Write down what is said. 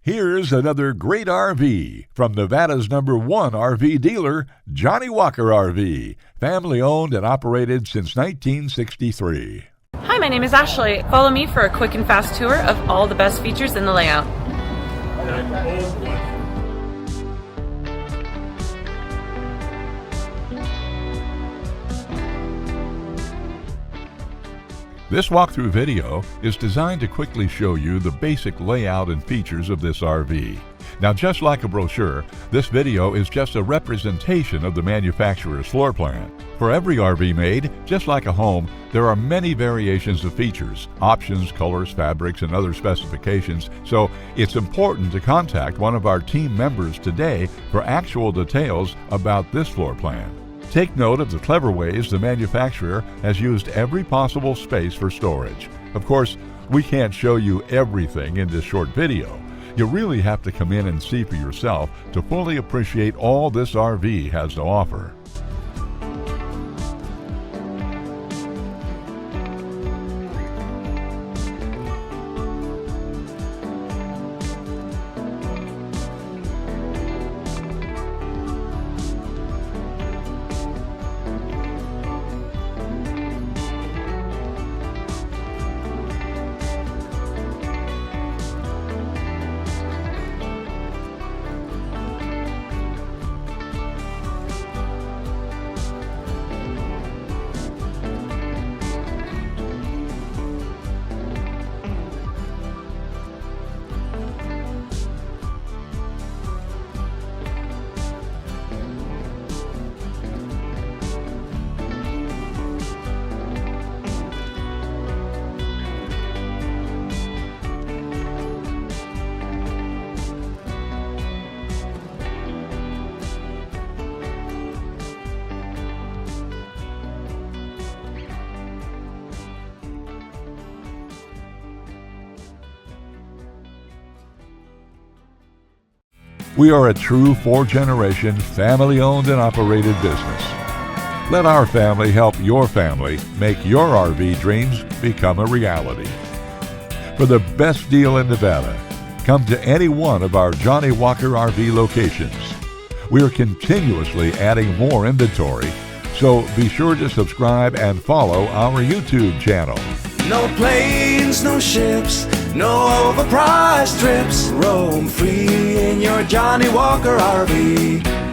Here's another great RV from Nevada's #1 RV dealer, Johnnie Walker RV, family owned and operated since 1963. Hi, my name is Ashley. Follow me for a quick and fast tour of all the best features in the layout. This walkthrough video is designed to quickly show you the basic layout and features of this RV. Now, just like a brochure, this video is just a representation of the manufacturer's floor plan. For every RV made, just like a home, there are many variations of features, options, colors, fabrics, and other specifications, so it's important to contact one of our team members today for actual details about this floor plan. Take note of the clever ways the manufacturer has used every possible space for storage. Of course, we can't show you everything in this short video. You really have to come in and see for yourself to fully appreciate all this RV has to offer. We are a true 4-generation, family-owned and operated business. Let our family help your family make your RV dreams become a reality. For the best deal in Nevada, come to any one of our Johnnie Walker RV locations. We are continuously adding more inventory, so be sure to subscribe and follow our YouTube channel. No planes, no ships, no overpriced trips. Roam free in your Johnnie Walker RV.